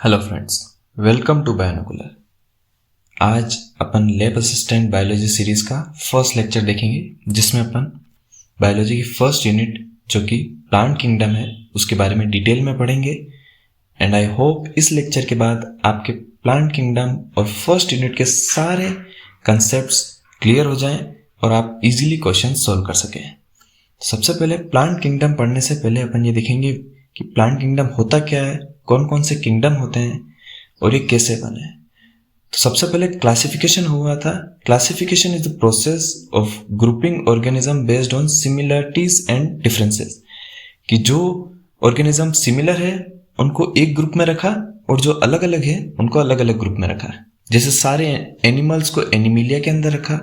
Hello friends, welcome to Bionocular. आज अपन lab assistant biology series का फर्स्ट लेक्चर देखेंगे, जिसमें अपन बायोलॉजी की फर्स्ट यूनिट जो कि प्लांट किंगडम है उसके बारे में डिटेल में पढ़ेंगे। एंड आई होप इस लेक्चर के बाद आपके प्लांट किंगडम और फर्स्ट यूनिट के सारे कंसेप्ट्स क्लियर हो जाएं और आप इजीली क्वेश्चन सॉल्व कर सकें। सबसे पहले प्लांट किंगडम पढ़ने से पहले अपन ये देखेंगे कि प्लांट किंगडम होता क्या है, कौन कौन से किंगडम होते हैं और ये कैसे बने। तो सबसे पहले क्लासिफिकेशन हुआ था। Classification is the process of grouping organism based on similarities and differences, कि जो ऑर्गेनिज्म सिमिलर है उनको एक ग्रुप में रखा और जो अलग अलग है उनको अलग अलग ग्रुप में रखा। जैसे सारे एनिमल्स को एनिमिलिया के अंदर रखा,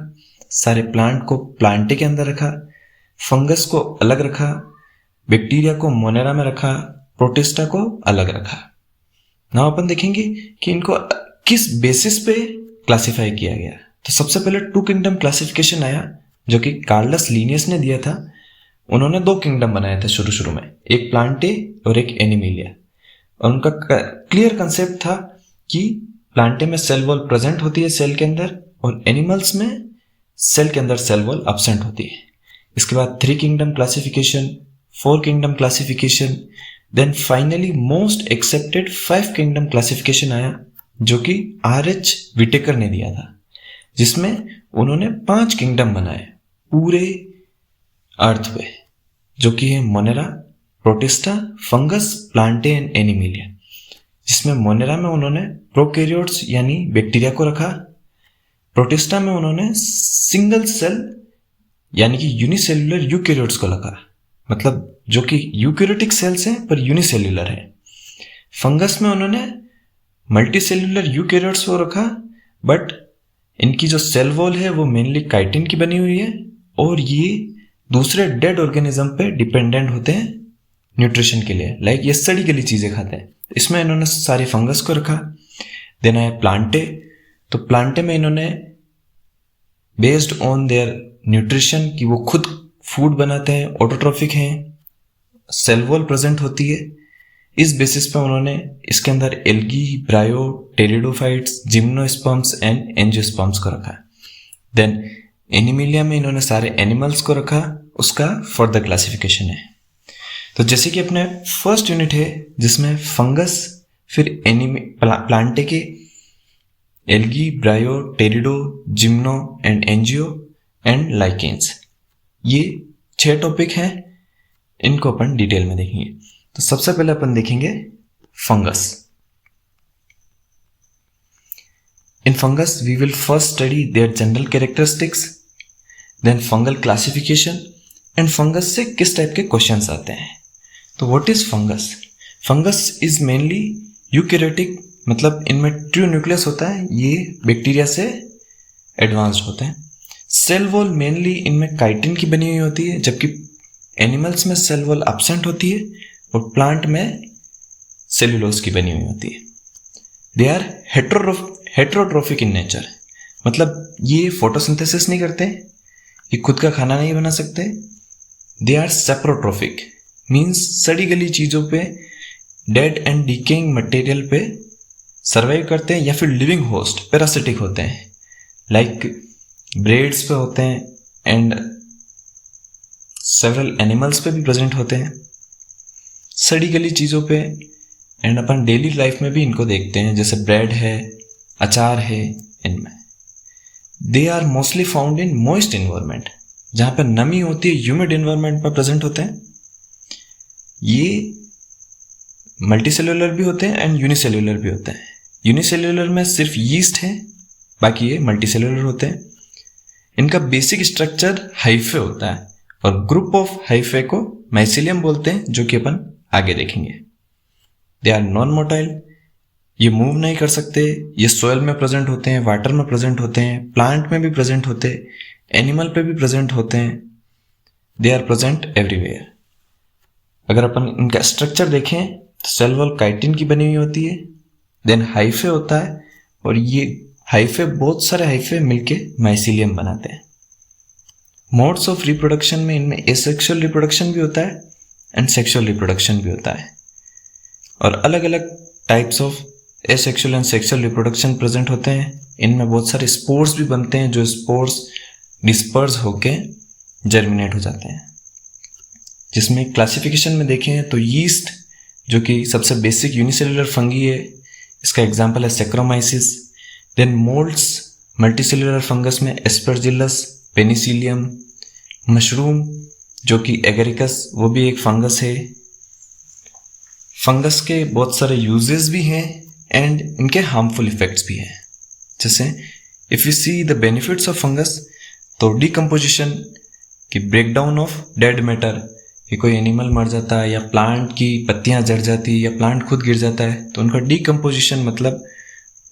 सारे प्लांट को प्लांटे के अंदर रखा, फंगस को अलग रखा, बैक्टीरिया को मोनेरा में रखा, प्रोटिस्टा को अलग रखा। नाउ अपन देखेंगे कि इनको किस बेसिस पे क्लासिफाई किया गया। तो सबसे पहले टू किंगडम क्लासिफिकेशन आया, जो कि कार्लस लिनियस ने दिया था। उन्होंने दो किंगडम बनाए थे शुरू में, एक प्लांटे और एक एनिमिलिया। और उनका क्लियर कंसेप्ट था कि प्लांटे में सेल वॉल प्रेजेंट होती है सेल के अंदर, और एनिमल्स में सेल के अंदर सेल वॉल एब्सेंट होती है। इसके बाद three kingdom classification, four kingdom classification, then finally most accepted five kingdom classification आया, जो कि आर.एच. विटेकर ने दिया था, जिसमें उन्होंने 5 किंगडम बनाए पूरे अर्थ पे, जो कि है Monera, protista, fungus, Plantae and Animalia. जिसमें मोनेरा में उन्होंने प्रोकैरियोट्स यानी बैक्टीरिया को रखा, प्रोटिस्टा में उन्होंने सिंगल सेल यानी कि यूनिसेल्युलर यूकैरियोट्स को रखा, मतलब जो कि यूकैरियोटिक सेल्स हैं पर यूनिसेल्युलर है। फंगस में उन्होंने मल्टीसेल्युलर यूकैरियोट्स को रखा, बट इनकी जो सेल वॉल है वो मेनली काइटिन की बनी हुई है, और ये दूसरे डेड ऑर्गेनिज्म पे डिपेंडेंट होते हैं न्यूट्रिशन के लिए, लाइक ये सड़ी गली चीज़ें खाते हैं। इसमें इन्होंने सारे फंगस को रखा। देन है प्लांटे। तो प्लांटे में इन्होंने बेस्ड ऑन देयर न्यूट्रिशन, कि वो खुद फूड बनाते हैं, ऑटोट्रॉफिक हैं, सेल वॉल प्रेजेंट होती है, इस बेसिस पे उन्होंने इसके अंदर algae, ब्रायो, pteridophytes, gymnosperms and angiosperms को रखा। देन एनिमिलिया में इन्होंने सारे एनिमल्स को रखा, उसका फर्दर क्लासिफिकेशन है। तो जैसे कि अपने फर्स्ट यूनिट है जिसमें फंगस, फिर प्लांटे के algae, bryo, pterido, gymno and angio and lichens, ये 6 टॉपिक हैं। इनको अपन डिटेल में देखेंगे। तो सबसे पहले अपन देखेंगे fungus. In fungus we will first study their general characteristics, then fungal classification, and fungus से किस टाइप के क्वेश्चंस आते हैं। तो what is fungus? Fungus is mainly eukaryotic, मतलब इनमें ट्रू न्यूक्लियस होता है, ये बैक्टीरिया से एडवांस्ड होते हैं। सेल वॉल मेनली इनमें काइटिन की बनी हुई होती है, जबकि एनिमल्स में सेल वॉल एब्सेंट होती है, और प्लांट में सेल्यूलोज की बनी हुई होती है। They are heterotrophic in nature, मतलब ये फोटोसिंथेसिस नहीं करते, ये खुद का खाना नहीं बना सकते। दे आर सेप्रोट्रोफिक, मीन्स सड़ी गली चीज़ों पे, डेड एंड डिकेइंग मटेरियल पे सर्वाइव करते हैं, या फिर लिविंग होस्ट पैरासिटिक होते हैं, लाइक ब्रेड्स पे होते हैं एंड सेवरल एनिमल्स पे भी प्रेजेंट होते हैं, सड़ी गली चीज़ों पे। एंड अपन डेली लाइफ में भी इनको देखते हैं, जैसे ब्रेड है, अचार है, इनमें। They are mostly found in moist environment, जहाँ पर नमी होती है, ह्यूमिड इन्वायरमेंट में प्रेजेंट होते हैं। ये मल्टीसेल्युलर भी होते हैं एंड यूनिसेल्युलर भी होते हैं। यूनिसेल्युलर में सिर्फ यीस्ट है, बाकी ये मल्टीसेल्युलर होते हैं। इनका बेसिक स्ट्रक्चर हाइफे होता है, और ग्रुप ऑफ हाइफे को माइसीलियम बोलते हैं, जो कि अपन आगे देखेंगे। दे आर नॉन मोटाइल, ये मूव नहीं कर सकते, ये सॉइल में प्रेजेंट होते हैं, वाटर में प्रेजेंट होते हैं, प्लांट में भी प्रेजेंट होते हैं, एनिमल पे भी प्रेजेंट होते हैं। They are present everywhere. अगर अपन इनका स्ट्रक्चर देखें तो सेल वॉल काइटिन की बनी हुई होती है, देन हाइफे होता है, और ये हाइफे, बहुत सारे हाइफे मिलके माइसीलियम बनाते हैं। मोड्स ऑफ रिप्रोडक्शन में इनमें एसेक्सुअल रिप्रोडक्शन भी होता है एंड सेक्सुअल रिप्रोडक्शन भी होता है, और अलग अलग types of asexual and sexual reproduction present होते हैं। इनमें बहुत सारे स्पोर्स भी बनते हैं, जो स्पोर्स डिस्पर्स होके जर्मिनेट हो जाते हैं। जिसमें क्लासिफिकेशन में देखें तो यीस्ट, जो कि सबसे बेसिक यूनिसेलुलर फंगी है, इसका एग्जांपल है saccharomyces. Then moulds, multicellular fungus में एस्परजिलस, पेनिसिलियम। मशरूम, जो कि एगरिकस, वो भी एक फंगस है। फंगस के बहुत सारे यूजेस भी हैं एंड इनके हार्मफुल इफेक्ट्स भी हैं। जैसे if you see the benefits of fungus, तो डिकम्पोजिशन की ब्रेकडाउन ऑफ डेड मैटर, कि कोई एनिमल मर जाता है या प्लांट की पत्तियां जड़ जाती है या प्लांट खुद गिर जाता है, तो उनका डिकम्पोजिशन मतलब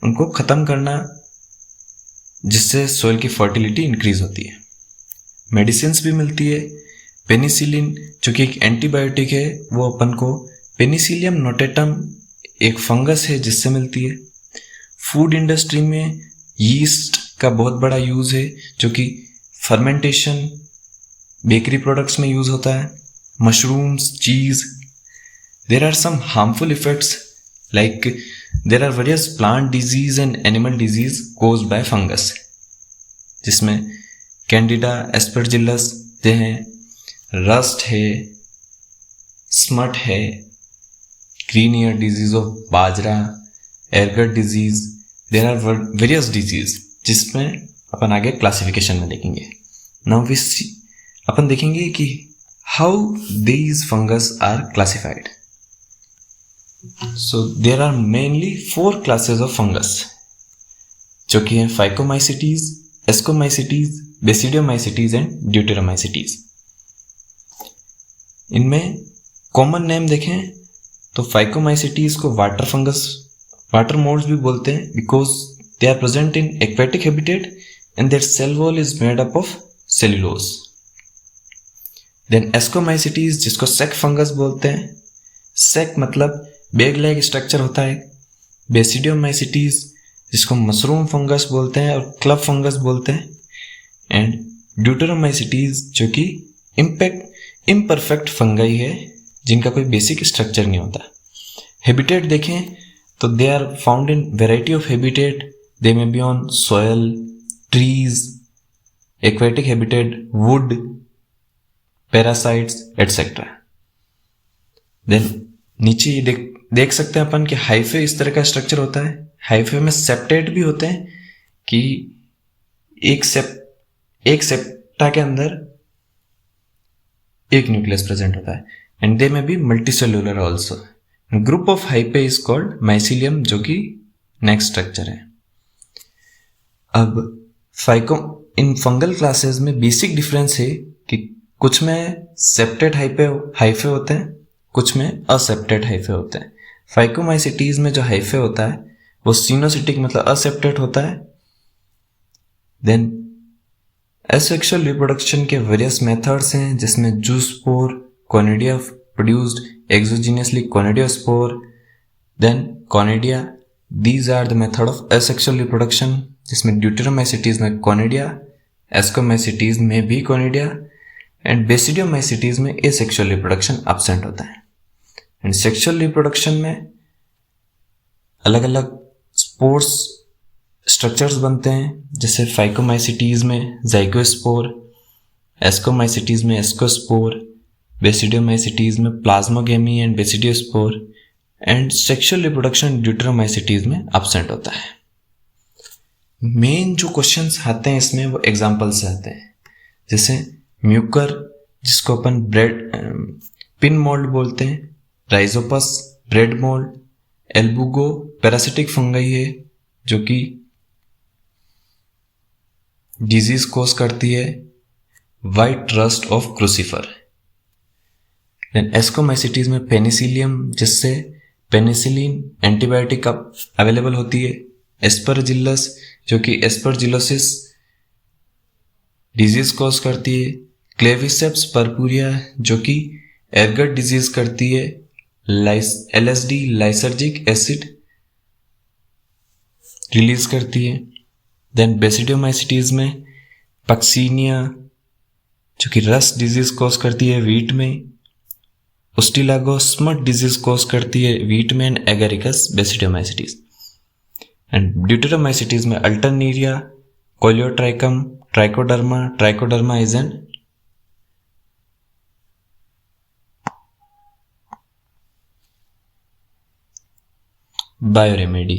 उनको ख़त्म करना, जिससे सोइल की फर्टिलिटी इंक्रीज होती है। मेडिसिन्स भी मिलती है। पेनिसिलिन, जो कि एक एंटीबायोटिक है, वो अपन को पेनिसिलियम नोटेटम एक फंगस है जिससे मिलती है। फूड इंडस्ट्री में यीस्ट का बहुत बड़ा यूज़ है, जो कि फर्मेंटेशन, बेकरी प्रोडक्ट्स में यूज़ होता है। Mushrooms, cheese. There are some harmful effects like there are various plant disease and animal disease caused by fungus, जिसमें कैंडिडा, एस्परजिलस हैं, रस्ट है, स्मट है, green ear disease of bajra, ergot disease. There are various disease, जिसमें अपन आगे classification में देखेंगे। Now we सी, अपन देखेंगे कि how these fungus are classified. So there are mainly 4 classes of fungus, जो कि हैं phycomycetes, ascomycetes, basidiomycetes and deuteromycetes. इनमें कॉमन नेम देखें तो फाइकोमाइसिटीज को वाटर फंगस, वाटर मोल्ड्स भी बोलते हैं, because they are present in aquatic habitat and their cell wall is made up of cellulose. Then ascomycetes, जिसको सेक फंगस बोलते हैं, सेक मतलब बैग लाइक स्ट्रक्चर होता है। बेसिडियोमाइसिटीज, जिसको मशरूम फंगस बोलते हैं और क्लब फंगस बोलते हैं। एंड ड्यूटेरोमाइसिटीज, जो कि इम्परफेक्ट फंगाई है, जिनका कोई बेसिक स्ट्रक्चर नहीं होता। हैबिटेट देखें तो they are found in variety of habitat. They may be on soil, trees, aquatic habitat, wood, parasites etcetera. Then नीचे ये देख सकते हैं अपन कि हाइफे इस तरह का स्ट्रक्चर होता है। हाइफे में सेप्टेट भी होते हैं, कि एक सेप्टा के अंदर एक न्यूक्लियस प्रेजेंट होता है। And they may be multicellular also. Group of hyphae is called mycelium, जो कि नेक्स्ट स्ट्रक्चर है। अब इन फंगल क्लासेस में बेसिक डिफरेंस है कि कुछ में सेप्टेड हाइफे होते हैं, कुछ में असेप्टेड हाइफे होते हैं। फाइकोमाइसिटीज में जो हाइफे होता है वो सिनोसिटिक मतलब असेप्टेड होता है। देन एसेक्सुअल रिप्रोडक्शन के वेरियस मेथड्स हैं, जिसमें zoospore, conidia produced exogenously conidiospore, then conidia. These are the method of asexual reproduction, जिसमें ड्यूटेरोमाइसिटीज में कोनिडिया, एस्कोमाइसिटीज में भी कोनिडिया एंड बेसिडियोमाइसिटीज में एसेक्सुअल रिप्रोडक्शन एब्सेंट होता है। एंड सेक्सुअल रिप्रोडक्शन में अलग अलग स्पोर्स स्ट्रक्चर्स बनते हैं, जैसे फाइकोमाइसिटीज में जाइगोस्पोर, एस्कोमाइसिटीज में एस्कोस्पोर, बेसिडियोमाइसिटीज में plasmogamy and basidiospore and sexual reproduction deuteromycetes में एब्सेंट होता है। मेन जो क्वेश्चंस आते हैं इसमें वो एग्जांपल से आते हैं, जैसे म्यूकर, जिसको अपन पिन मोल्ड बोलते हैं, Rhizopus, bread mould, Albugo parasitic fungi है जो कि डिजीज कॉज करती है, white rust of crucifer. Then ascomycetes में पेनिसिलियम, जिससे पेनिसिलिन एंटीबायोटिक अवेलेबल होती है, एस्परजिलस जो कि एस्परजिलोसिस डिजीज कॉज करती है, क्लेविसेप्स पर्पुरिया जो कि एरगट डिजीज करती है, LSD लाइसर्जिक एसिड रिलीज करती है। देन बेसिडियोमाइसिटीज में पक्सीनिया जो कि रस्ट डिजीज कॉज करती है वीट में, उस्टिलागो स्मट डिजीज कॉज करती है वीट में and Agaricus basidiomycetes. And deuteromycetes में Alternaria, Colletotrichum, Trichoderma is an bioremedy.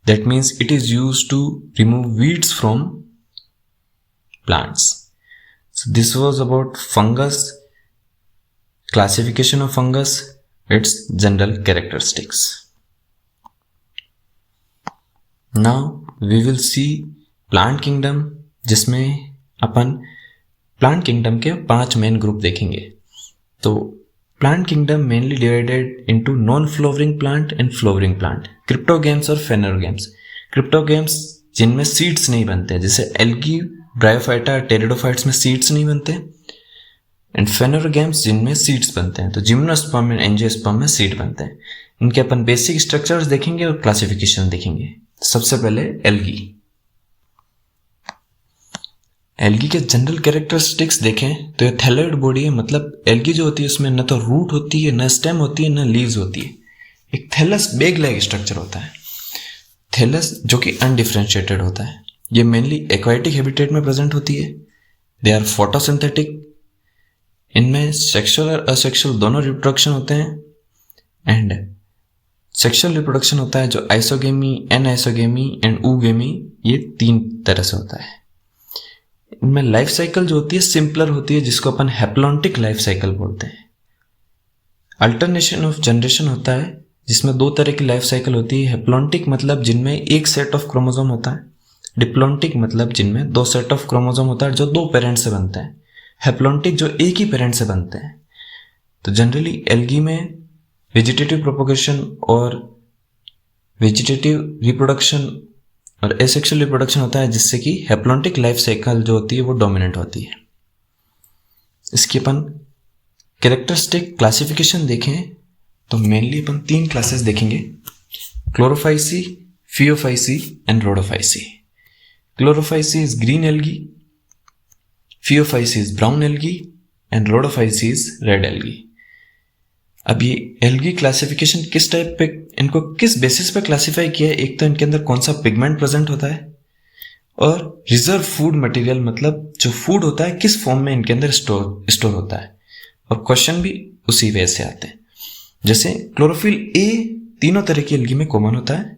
That means it is used to remove weeds from plants. So this was about fungus, classification of fungus, its general characteristics. Now we will see plant kingdom, जिसमें अपन plant kingdom के 5 main group देखेंगे. तो plant kingdom mainly divided into non flowering plant and flowering plant, cryptogams और फेनोगेम्स. Cryptogams जिनमें seeds नहीं बनते, जैसे algae, bryophyta, pteridophytes में सीड्स नहीं बनते, एंड फेनोगेम्स जिनमें सीड्स बनते हैं. तो जिम्नोस्पर्म एंड एंजियोस्पर्म में सीड बनते हैं. इनके अपन बेसिक स्ट्रक्चर्स देखेंगे और क्लासिफिकेशन देखेंगे. सबसे पहले एल्गी. एल्गी के जनरल कैरेक्टरिस्टिक्स देखें तो ये थैलोइड बॉडी है, मतलब एल्गी जो होती है उसमें न तो रूट होती है, न स्टेम होती है, न लीव्स होती है. एक थैलस बेग लाइक स्ट्रक्चर होता है. थैलस जो कि अनडिफरेंशिएटेड होता है. ये मेनली एक्वाटिक हैबिटेट में प्रेजेंट होती है. They are photosynthetic. इनमें सेक्सुअल और असेक्सुअल दोनों रिप्रोडक्शन होते हैं. एंड सेक्सुअल रिप्रोडक्शन होता है जो आइसोगेमी, एनआइसोगेमी एंड ऊगेमी, ये 3 तरह से होता है. इनमें लाइफ साइकिल जो होती है सिंपलर होती है, जिसको अपन हैप्लॉन्टिक लाइफ साइकिल बोलते हैं. अल्टरनेशन ऑफ जनरेशन होता है, जिसमें 2 तरह की लाइफ साइकिल होती है. हैप्लॉन्टिक मतलब जिनमें एक सेट ऑफ क्रोमोसोम होता है. डिप्लॉन्टिक मतलब जिनमें 2 सेट ऑफ क्रोमोसोम होता है जो 2 पेरेंट से बनते हैं. हैप्लॉन्टिक जो एक ही पेरेंट से बनते हैं. तो जनरली एल्गी में वेजिटेटिव प्रोपोगेशन और वेजिटेटिव रिप्रोडक्शन और एसेक्सुअल रिप्रोडक्शन होता है, जिससे कि हैप्लॉन्टिक लाइफ साइकिल जो होती है वो डोमिनेंट होती है. इसकी अपन कैरेक्टरिस्टिक क्लासिफिकेशन देखें तो मेनली अपन 3 क्लासेस देखेंगे: Chlorophyceae, Phaeophyceae and Rhodophyceae. Chlorophyceae is green algae, Phaeophyceae is brown algae and Rhodophyceae is red algae. अब ये एल्गी क्लासिफिकेशन किस टाइप पे, इनको किस बेसिस पे क्लासिफाई किया है? एक तो इनके अंदर कौन सा पिगमेंट प्रेजेंट होता है, और रिजर्व फूड मटेरियल मतलब जो फूड होता है किस फॉर्म में इनके अंदर स्टोर होता है. और क्वेश्चन भी उसी वे से आते हैं. जैसे क्लोरोफिल ए तीनों तरह की एल्गी में कॉमन होता है.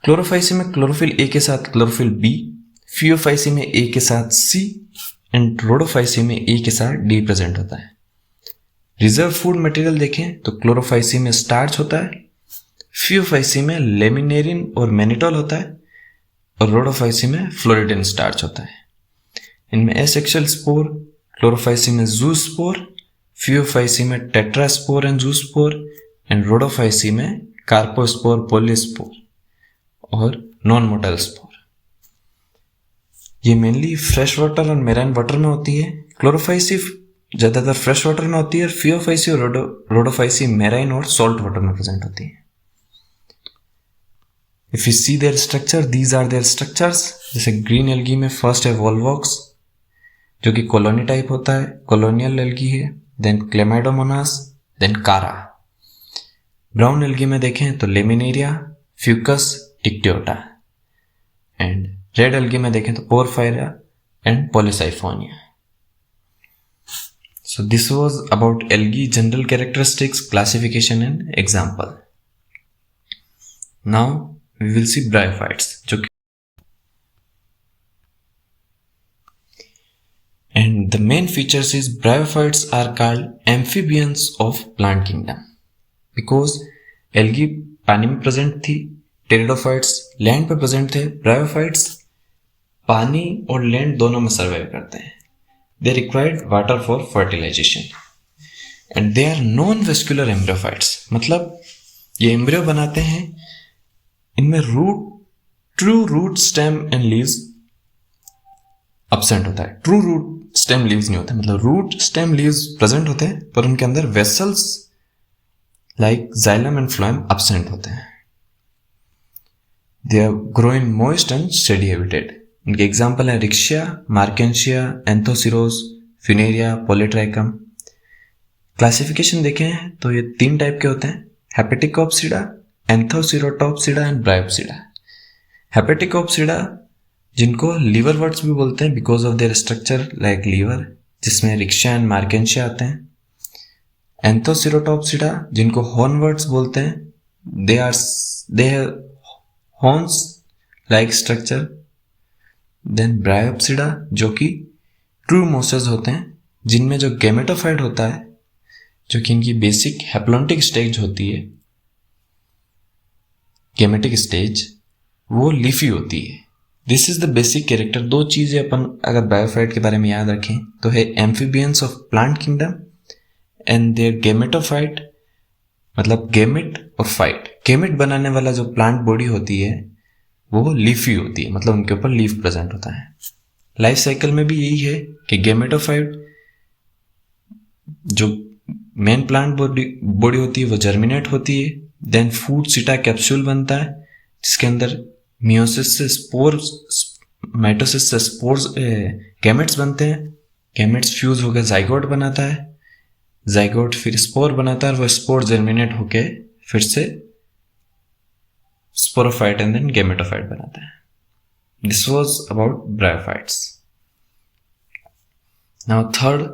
क्लोरोफाइसी में क्लोरोफिल ए के साथ क्लोरोफिल बी, फियोफाइसी में ए के साथ सी एंड रोडोफाइसी में ए के साथ डी प्रेजेंट होता है. रिजर्व फूड मटेरियल देखें तो क्लोरोफाइसी में स्टार्च होता है, फियोफाइसी में लेमिनेरिन और मैनिटोल होता है, और रोडोफाइसी में फ्लोरिडिन स्टार्च होता है. इनमें एसेक्सुअल स्पोर क्लोरोफाइसी में जूस्पोर, फियोफाइसी में टेट्रास्पोर एंड जूस्पोर एंड रोडोफाइसी में कार्पोस्पोर, पोलिस्पोर और नॉन मोटाइल स्पोर. ये मेनली फ्रेश वाटर और मेराइन वाटर में होती है. क्लोरोफाइसी ज्यादातर फ्रेश वाटर में होती है, और फियोफाइसी और रोडोफाइसी मेराइन और सॉल्ट वाटर में प्रेजेंट होती है. If you see their structure, these are their structures. जैसे ग्रीन एल्गी में फर्स्ट है वॉल्वॉक्स जो कि कॉलोनी टाइप होता है, कॉलोनियल एल्गी है. Then Chlamydomonas, then Chara. Brown algae में देखें तो Laminaria, Fucus, Dictyota. And red algae में देखें तो Porphyra and Polysiphonia. So this was about algae general characteristics, classification and example. Now we will see bryophytes. And the main features is bryophytes are called amphibians of plant kingdom because algae पानी में present थी, pteridophytes land पे present थे. Bryophytes पानी और land दोनों में survive करते हैं. They required water for fertilization and they are non-vascular embryophytes. मतलब ये एम्ब्रियो बनाते हैं. इनमें true root stem and leaves absent होता है. ट्रू रूट स्टेम लीव्स नहीं होते, मतलब रूट स्टेम लीव्स प्रेजेंट होते हैं पर उनके अंदर vessels like xylem and phloem absent होते हैं. They grow in moist and steady habitat. इनके एग्जाम्पल है रिक्शिया, Marchantia, Anthoceros, Funaria, Polytrichum. Classification देखें तो ये 3 टाइप के होते हैं: हेपेटिकोप्सिडा, एंथोसिरोटॉप्सिडा एंड ब्रायोप्सिडा। हेपेटिकोप्सिडा जिनको लीवर वर्ड्स भी बोलते हैं because of their structure like liver, जिसमें रिक्शा एंड मार्केंशिया आते हैं। एंथोसिरोटॉप्सिडा जिनको हॉर्न वर्ड्स बोलते हैं, they have horns like structure. Then Bryopsida जो कि ट्रू मोसेस होते हैं, जिनमें जो गैमेटोफाइट होता है, जो कि इनकी बेसिक हैप्लॉन्टिक स्टेज होती है, गैमेटिक स्टेज, वो लीफी होती है। This is the basic character. दो चीजें अपन अगर ब्रायोफाइट के बारे में याद रखें तो है amphibians of plant kingdom and their gametophyte, मतलब गैमेट और फाइट। गैमेट बनाने वाला जो प्लांट बॉडी होती है वो लीफी होती है, मतलब उनके ऊपर लीफ प्रेजेंट होता है। लाइफ साइकिल में भी यही है कि गैमेटोफाइट जो मेन प्लांट बॉडी होती है वो जर्मिनेट होती है, देन फूड सीटा कैप्सूल बनता है जिसके अंदर मियोसिस से स्पोर्स, माइटोसिस से स्पोर्स गैमेट्स बनते हैं। गैमेट्स फ्यूज होकर जाइगोट बनाता है, जाइगोट फिर स्पोर बनाता है और वो स्पोर जर्मिनेट होके फिर से स्पोरोफाइट एंड देन गैमेटोफाइट बनाता है। This was about bryophytes. Now third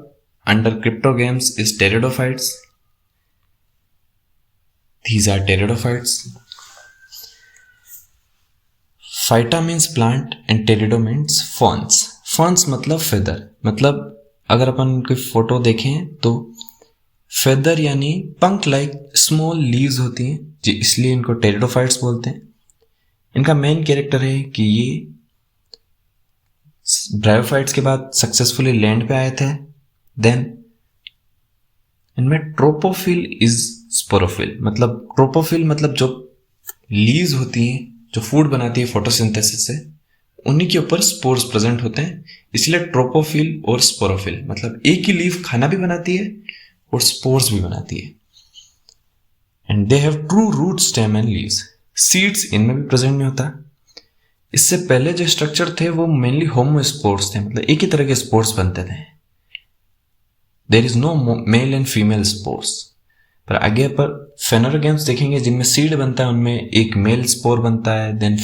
under cryptogams is pteridophytes. These are pteridophytes. Phyta means plant and pterido means fawns. Fawns मतलब feather, मतलब अगर अपन उनकी फोटो देखें तो feather यानी पंख लाइक स्मॉल लीव्स होती हैं, जी इसलिए इनको pteridophytes बोलते हैं। इनका मेन कैरेक्टर है कि ये ब्रायोफाइट्स के बाद सक्सेसफुली लैंड पे आए थे। देन इनमें ट्रोपोफिल इज स्पोरोफिल, मतलब ट्रोपोफिल मतलब जो लीव्स होती हैं जो फूड बनाती है फोटोसिंथेसिस से, उन्हीं के ऊपर स्पोर्स प्रेजेंट होते हैं, इसलिए ट्रोपोफिल और स्पोरोफिल, मतलब एक ही लीव खाना भी बनाती है और स्पोर्स भी बनाती है। And they have true root, stem and leaves. Seeds इनमें भी प्रेजेंट नहीं होता। इससे पहले जो स्ट्रक्चर थे वो मेनली होमोस्पोर्स थे, मतलब एक ही तरह के स्पोर्स बनते थे। There is no male and female spores. पर आगे पर फेनोरोगेम्स देखेंगे जिनमें सीड बनता है, उनमें एक मेल स्पोर बनता है, देन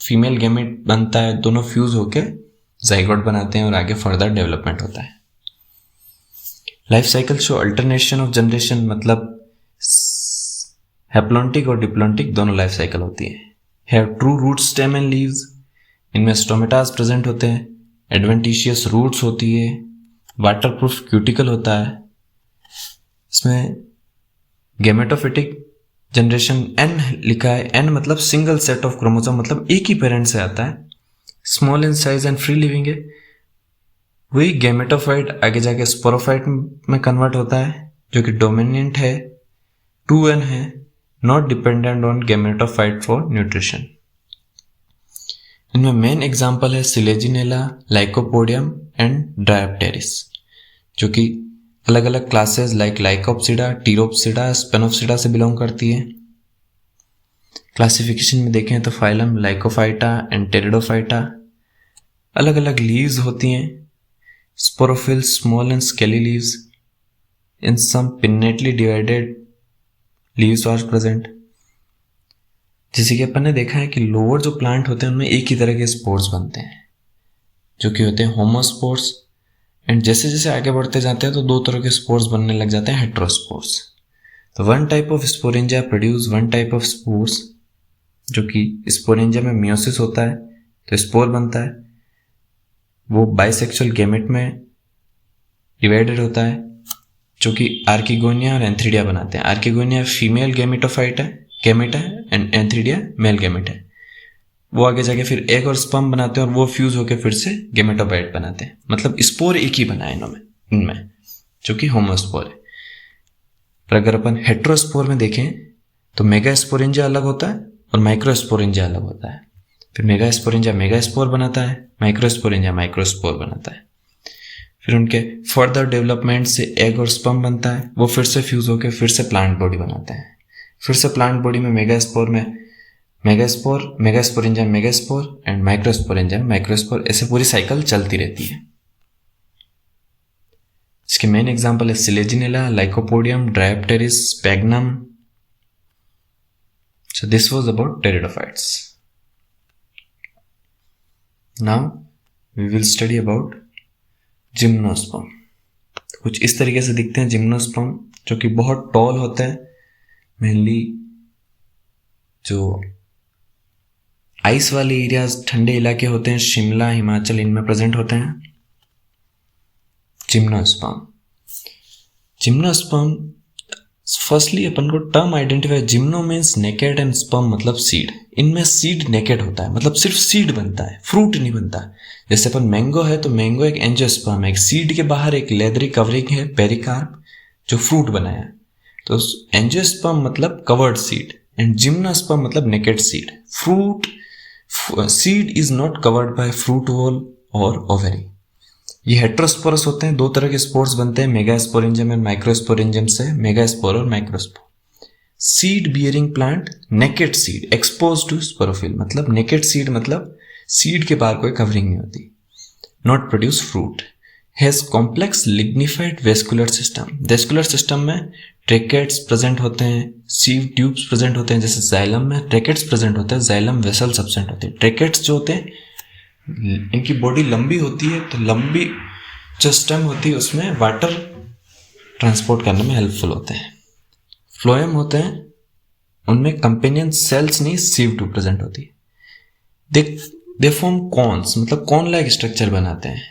फीमेल गैमेट बनता है, दोनों फ्यूज होके जाइगोट बनाते हैं और आगे फर्दर डेवलपमेंट होता है। Life cycle show alternation of generation, मतलब हैप्लॉन्टिक और डिप्लॉन्टिक दोनों लाइफ साइकिल होती है। Have true root, stem and leaves, इनमें स्टोमेटास प्रेजेंट होते हैं, एडवेंटिशियस रूट्स होती है, वाटरप्रूफ क्यूटिकल होता है। इसमें गैमेटोफिटिक जनरेशन एन लिखा है, एन मतलब सिंगल सेट ऑफ क्रोमोसोम, मतलब एक ही पेरेंट से आता है। Small in size and free living है। वही गैमेटोफाइट आगे जाके स्पोरोफाइट में कन्वर्ट होता है, जो कि डोमिनेंट है, 2n है, not dependent on gametophyte for nutrition. इनमें मेन एग्जाम्पल है सिलेजिनेला, लाइकोपोडियम एंड ड्रायोप्टेरिस, जो कि अलग अलग क्लासेस लाइक लाइकोप्सिडा, टीरोप्सिडा, स्पेनोप्सिडा से बिलोंग करती है। क्लासिफिकेशन में देखें तो फाइलम लाइकोफाइटा एंड टेरिडोफाइटा। अलग अलग लीव्स होती हैं, sporophyll, small and scaly leaves. In some pinnately divided leaves are present. जैसे कि अपन ने देखा है कि लोअर जो प्लांट होते हैं उनमें एक ही तरह के स्पोर्स बनते हैं, जो कि होते हैं होमोस्पोर्स। एंड जैसे जैसे आगे बढ़ते जाते हैं तो दो तरह के स्पोर्स बनने लग जाते हैं, हेट्रोस्पोर्स। तो one type of sporangia produce one type of spores, जो कि स्पोरेंजिया में मियोसिस होता है तो स्पोर बनता है, वो बाइसेक्सुअल गैमेट में डिवाइडेड होता है, जो कि आर्किगोनिया और एंथ्रीडिया बनाते हैं। आर्किगोनिया फीमेल गैमेटोफाइट है, गैमेट है, एंड एंथ्रीडिया मेल गैमेट है। वो आगे जाके फिर एग और स्पर्म बनाते हैं और वो फ्यूज होकर फिर से गैमेटोबाइट बनाते हैं, मतलब स्पोर एक ही बना है इनमें, जो कि होमोस्पोर है। पर अगर अपन हेट्रोस्पोर में देखें तो मेगास्पोरेंजिया अलग होता है और माइक्रोस्पोरेंजिया अलग होता है। फिर मेगास्पोरेंजिया मेगास्पोर बनाता है, माइक्रोस्पोरेंजिया माइक्रोस्पोर बनाता है। फिर उनके फर्दर डेवलपमेंट से एग और स्पर्म बनता है, वो फिर से फ्यूज होकर फिर से प्लांट बॉडी बनाते हैं। फिर से प्लांट बॉडी में मेगास्पोर में megaspore, megasporangia megaspore and microsporangia microspore, ऐसे पूरी साइकिल चलती रहती है। इसके मेन एग्जांपल है Selaginella, lycopodium, Dryopteris, sphagnum, So this was about pteridophytes. Now we will study about gymnosperm. कुछ इस तरीके से दिखते हैं जिम्नोस्पर्म, जो कि बहुत टॉल होते हैं. मेनली जो आइस वाले एरियाज, ठंडे इलाके होते हैं, शिमला, हिमाचल, इनमें प्रेजेंट होते हैं जिम्नोस्पर्म. जिम्नोस्पर्म, फर्स्टली अपन को term identify. Gymno means naked and sperm मतलब सीड. इनमें सीड नेकेड होता है, मतलब सिर्फ सीड बनता है, फ्रूट नहीं बनता. जैसे अपन मैंगो है तो मैंगो एक एंजियोस्पर्म है, एक सीड के बाहर एक लेदरी कवरिंग है, पेरिकार्प, जो फ्रूट बनाया है. तो एंजियोस्पर्म मतलब कवर्ड सीड एंड जिम्नोस्पर्म मतलब naked seed. Fruit seed is not covered by fruit wall और ओवरी. ये हेट्रोस्पोरस होते हैं. दो तरह के स्पोर्स बनते हैं, मेगास्पोरेंजियम एंड माइक्रोस्पोरेंजियम से, मेगास्पोर और microspore. Seed bearing plant, naked seed expose to sporophyll. मतलब नेकेड सीड मतलब सीड के बाहर कोई कवरिंग नहीं होती. Not produce fruit. Has complex lignified vascular system. Vascular system में ट्रेकेट्स प्रेजेंट होते हैं, सीव ट्यूब्स प्रेजेंट होते हैं. जैसे जाइलम में ट्रेकेट्स प्रेजेंट होते हैं, जाइलम वेसल सब्सटेंट होते हैं. ट्रेकेट्स जो होते हैं इनकी बॉडी लंबी होती है, तो लंबी जो स्टेम होती है उसमें वाटर ट्रांसपोर्ट करने में हेल्पफुल होते हैं. फ्लोएम होते हैं, उनमें कंपेनियन सेल्स नहीं, सीव ट्यूब प्रेजेंट होती है. दे फॉर्म कॉन्स, मतलब कॉन लाइक स्ट्रक्चर बनाते हैं,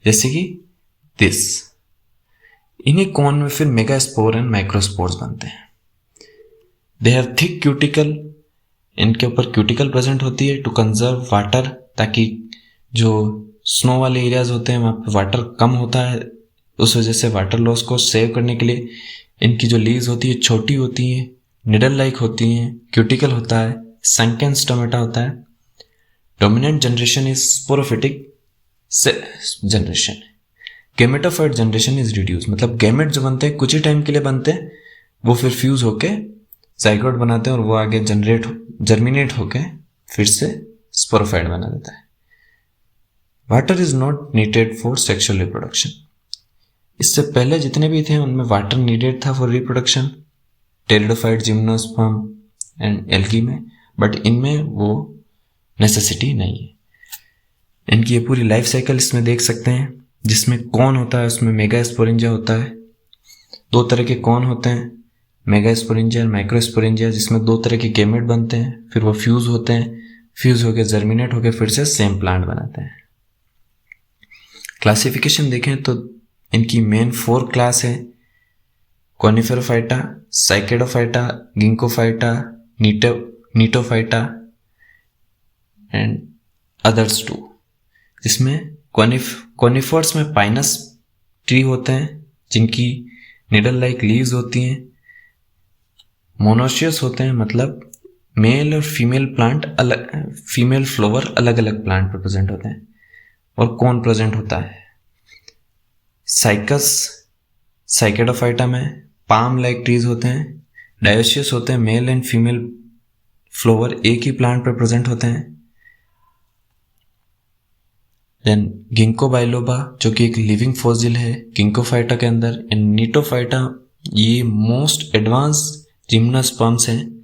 जैसे कि दिस. इन्हीं कॉन में फिर मेगास्पोर एंड माइक्रोस्पोर्स बनते हैं. They have thick cuticle. इनके ऊपर क्यूटिकल प्रेजेंट होती है टू कंजर्व वाटर, ताकि जो स्नो वाले एरियाज होते हैं वहाँ पे वाटर कम होता है, उस वजह से वाटर लॉस को सेव करने के लिए इनकी जो लीव्स होती है छोटी होती हैं, निडल लाइक होती हैं, क्यूटिकल होता है, संकन स्टोमेटा होता है. Dominant generation is sporophytic generation. Gametophyte generation is reduce. मतलब गैमेट जो बनते हैं कुछ ही टाइम के लिए बनते हैं, वो फिर फ्यूज होके जाइगोट बनाते हैं और वो आगे जर्मिनेट होके फिर से स्पोरोफाइट बना देता है. Water is not needed for sexual reproduction. इससे पहले जितने भी थे उनमें वाटर नीडेड था for reproduction, pteridophyte, gymnosperm and algae में, बट इनमें वो नेसेसिटी नहीं है. इनकी ये पूरी लाइफ साइकिल इसमें देख सकते हैं, जिसमें कौन होता है उसमें मेगास्पोरेंजिया होता है. दो तरह के कौन होते हैं, मेगास्पोरेंजिया और माइक्रोस्पोरेंजिया, जिसमें दो तरह के गैमेट बनते हैं, फिर वो फ्यूज होते हैं, फ्यूज होकर जर्मिनेट होकर फिर से सेम प्लांट बनाते हैं. क्लासिफिकेशन देखें तो इनकी मेन 4 क्लास है: कॉनिफेरोफाइटा, साइकेडोफाइटा, गिंकोफाइटा, नीटोफाइटा एंड अदर्स 2. जिसमें कॉनिफर्स में पाइनस ट्री होते हैं जिनकी निडल लाइक लीव्स होती हैं. मोनोशियस होते हैं, मतलब मेल और फीमेल प्लांट अलग, फीमेल फ्लावर अलग अलग प्लांट पर प्रेजेंट होते हैं. और कौन प्रेजेंट होता है. साइकस, साइकेडोफाइटा में पाम लाइक ट्रीज होते हैं. डायोसियस होते हैं, मेल एंड फीमेल फ्लावर एक ही प्लांट पर प्रेजेंट होते हैं. देन गिंको बाइलोबा, जो कि एक लिविंग फॉसिल है गिंकोफाइटा के अंदर. एंड नीटोफाइटा, ये मोस्ट एडवांस जिम्नोस्पर्म्स हैं,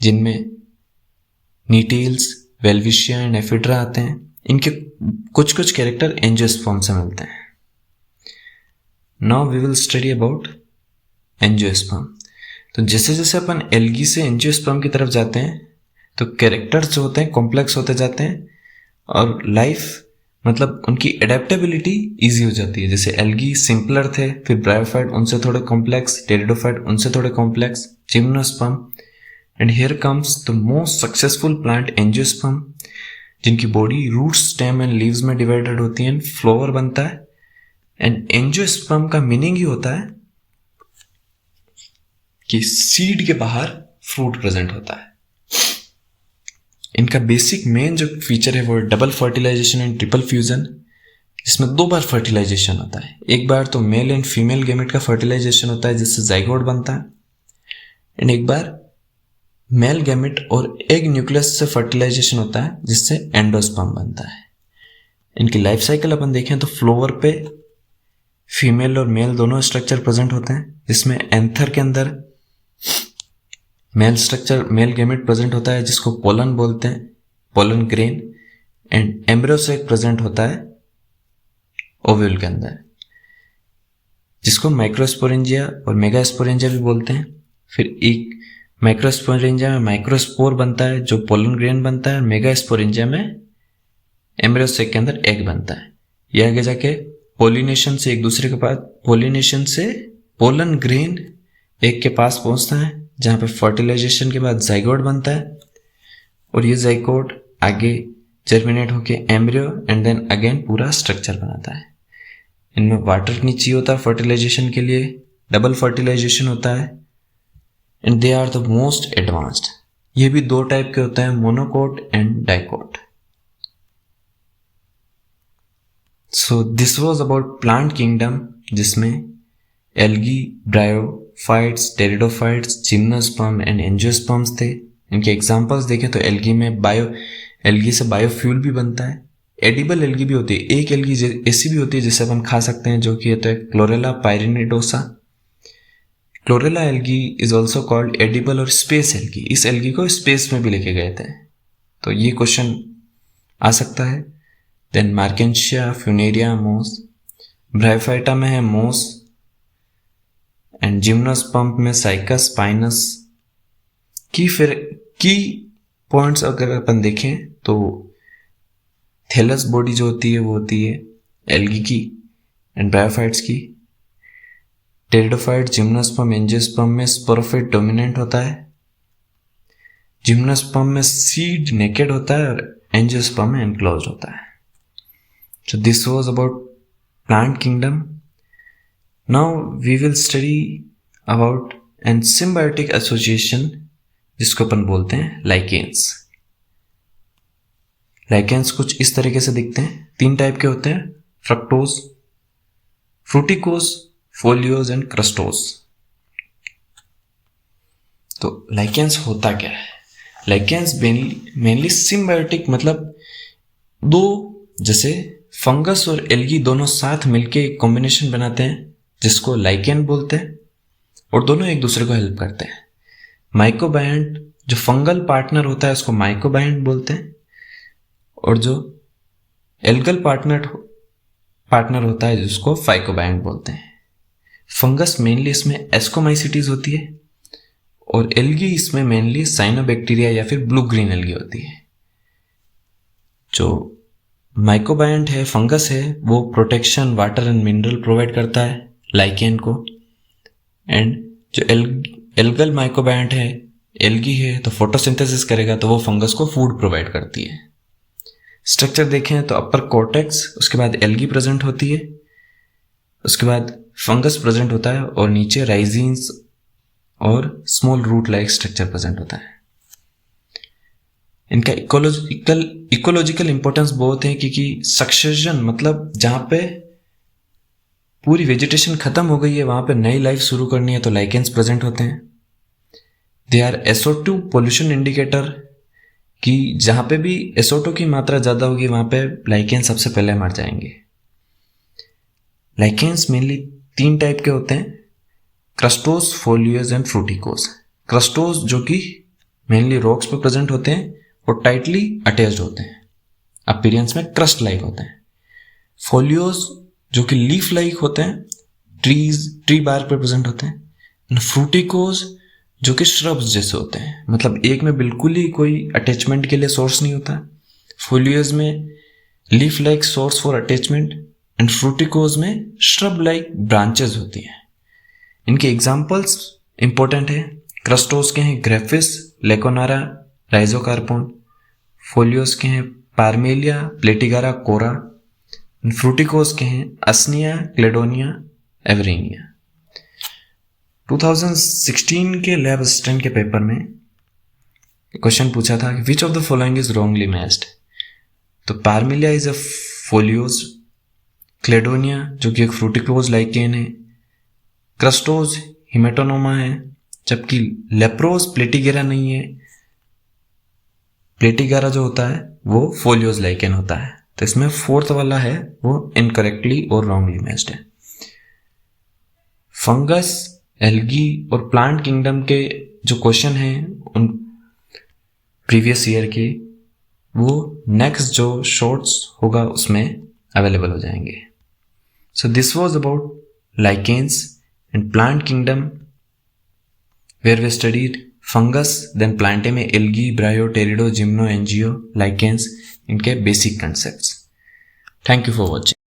जिनमें नीटिल्स, वेल्विशिया एंड एफिड्रा आते हैं. इनके कुछ कुछ कैरेक्टर एंजियोस्पर्म से मिलते हैं. Now we will study about angiosperm. तो जैसे जैसे अपन एल्गी से एंजियोस्पर्म की तरफ जाते हैं तो कैरेक्टर्स जो होते हैं कॉम्प्लेक्स होते जाते हैं और लाइफ, मतलब उनकी एडेप्टेबिलिटी ईजी हो जाती है. जैसे एल्गी सिंपलर थे, फिर ब्रायोफाइट उनसे थोड़े कॉम्प्लेक्स, टेरिडोफाइट उनसे थोड़े complex, gymnosperm. And here comes the most successful plant angiosperm, जिनकी body root, stem and leaves में डिवाइडेड होती है, फ्लावर बनता है. एंड एंजियोस्पर्म का मीनिंग ही होता है कि सीड के बाहर फ्रूट प्रेजेंट होता है. इनका बेसिक मेन जो फीचर है वो double fertilisation and triple fusion, जिसमें 2 बार फर्टिलाइजेशन होता है. एक बार तो मेल एंड फीमेल गैमेट का फर्टिलाइजेशन होता है जिससे जाइगोट बनता है, एंड एक बार मेल गैमेट और एग न्यूक्लियस से फर्टिलाइजेशन होता है जिससे एंडोस्पर्म बनता है. इनकी लाइफ साइकिल अपन देखें तो फ्लावर पे फीमेल और मेल दोनों स्ट्रक्चर प्रेजेंट होते हैं, जिसमें एंथर के अंदर मेल गैमेट प्रेजेंट होता है जिसको पोलन बोलते हैं, pollen grain, and embryo sac present होता है ओव्यूल के अंदर, जिसको माइक्रोस्पोरेंजिया और मेगास्पोरेंजिया भी बोलते हैं। फिर एक माइक्रोस्पोरेंजिया में माइक्रोस्पोर बनता है जो पोलन ग्रेन बनता है, मेगास्पोरेंजिया में एम्ब्रियो सेक के अंदर एग बनता है। ये आगे जाके पोलिनेशन से एक दूसरे के पास, पोलिनेशन से पोलन ग्रेन एग के पास पहुंचता है, जहां पे फर्टिलाइजेशन के बाद जाइगोट बनता है, और ये जाइगोट आगे जर्मिनेट होके एम्ब्रियो एंड देन अगेन पूरा स्ट्रक्चर बनाता है। इनमें वाटर नहीं चाहिए होता फर्टिलाइजेशन के लिए, डबल फर्टिलाइजेशन होता है, and they are the most advanced. ये भी दो टाइप के होते हैं, monocot and dicot. So this was about plant kingdom, जिसमें algae, bryophytes, pteridophytes, gymnosperm and angiosperms थे। इनके एग्जांपल्स देखें तो एल्गी से बायोफ्यूल भी बनता है, एडिबल एल्गी भी होती है। एक एल्गी ऐसी भी होती है जिसे अपन खा सकते हैं, जो कि होता है Chlorella pyrenoidosa. Chlorella algae is also called edible और स्पेस एल्गी। इस एल्गी को स्पेस में भी लेके गए थे, तो ये क्वेश्चन आ सकता है। देन मार्केंशिया, फ्यूनेरिया, मोस, ब्रायोफाइटा में है मोस, एंड जिम्नोस्पर्म में साइकस, पाइनस। की पॉइंट्स अगर अपन देखें तो थैलस बॉडी जो होती है वो होती है एल्गी की एंड ब्रायोफाइट्स की। टेरिडोफाइट, जिम्नोस्पर्म, एंजियोस्पर्म में स्पोरोफाइट डोमिनेंट होता है। जिम्नोस्पर्म में सीड नेकेड होता है और एंजियोस्पर्म में एनक्लोज्ड होता है। So this was about plant kingdom. Now we will study about an symbiotic association जिसको अपन बोलते हैं लाइकेंस। लाइकेंस कुछ इस तरीके से दिखते हैं, तीन टाइप के होते हैं, फ्रक्टोज, फ्रूटिकोज, फोलियोज एंड क्रस्टोज। तो लाइकेंस होता क्या है? लाइकेंस मेनली सिम्बायोटिक, मतलब दो, जैसे फंगस और एल्गी दोनों साथ मिलके एक कॉम्बिनेशन बनाते हैं जिसको लाइकेन बोलते हैं, और दोनों एक दूसरे को हेल्प करते हैं। माइकोबायंट जो फंगल पार्टनर होता है उसको माइकोबायंट बोलते हैं, और जो एल्गल पार्टनर होता है जिसको फाइकोबायंट बोलते हैं। फंगस मेनली इसमें एस्कोमाइसिटीज होती है, और एल्गी इसमें मेनली साइनोबैक्टीरिया या फिर ब्लू ग्रीन एल्गी होती है। जो माइकोबायंट है, फंगस है, वो protection, water and mineral provide करता है लाइकेन को, एंड जो एल्गल माइकोबायंट है, एल्गी है, तो फोटोसिंथेसिस करेगा तो वो फंगस को फूड प्रोवाइड करती है। स्ट्रक्चर देखें तो अपर कॉर्टेक्स, उसके बाद एल्गी प्रेजेंट होती है, उसके बाद फंगस प्रेजेंट होता है, और नीचे राइजिन्स और small root like structure present होता है। इनका इकोलॉजिकल इंपॉर्टेंस बहुत है, क्योंकि सक्सेशन मतलब जहां पे पूरी वेजिटेशन खत्म हो गई है वहां पे नई लाइफ शुरू करनी है तो लाइकेंस प्रेजेंट होते हैं। They are SO2 pollution indicator, कि जहां पे भी SO2 की मात्रा ज्यादा होगी वहां पे लाइकेंस सबसे पहले मर जाएंगे। लाइकेंस मेनली तीन टाइप के होते हैं, क्रस्टोस, फोलियोज एंड फ्रूटिकोज। क्रस्टोस जो कि मेनली रॉक्स पे प्रेजेंट होते हैं और टाइटली अटैच्ड होते हैं, अपीयरेंस में क्रस्ट लाइक होते हैं। फोलियोज जो कि लीफ लाइक होते हैं, ट्री बार पे प्रेजेंट होते हैं। फ्रूटिकोज जो कि श्रब्स जैसे होते हैं, मतलब एक में बिल्कुल ही कोई अटैचमेंट के लिए सोर्स नहीं होता। फोलियोज में leaf like source for attachment, and फ्रूटिकोज में श्रब लाइक ब्रांचेस होती हैं। इनके एग्जाम्पल्स इंपॉर्टेंट है। क्रस्टोस के हैं ग्रेफिस, लेकोनारा, राइजोकार्पोन। फोलियोस के हैं पार्मेलिया, प्लेटिगारा, कोरा। फ्रूटिकोस के हैं असनिया, क्लेडोनिया, एवरेनिया। 2016 के लैब असिस्टेंट के पेपर में क्वेश्चन पूछा था कि which of the following is wrongly matched. तो पार्मेलिया इज अ फोलियोज, क्लेडोनिया जो कि एक फ्रूटिकोज लाइकेन है, क्रस्टोज हिमेटोनोमा है, जबकि लेप्रोज प्लेटिगेरा नहीं है। प्लेटिगेरा जो होता है वो फोलियोज लाइकेन होता है, तो इसमें फोर्थ वाला है वो इनकरेक्टली और रॉन्गली मैच्ड है। फंगस, एल्गी और प्लांट किंगडम के जो क्वेश्चन हैं उन प्रीवियस ईयर के वो नेक्स्ट जो शॉर्ट्स होगा उसमें अवेलेबल हो जाएंगे. सो this was about lichens and plant kingdom where we studied fungus, then plantae में algae, bryo, pterido, gymno, angio, lichens, इनके basic concepts. Thank you for watching.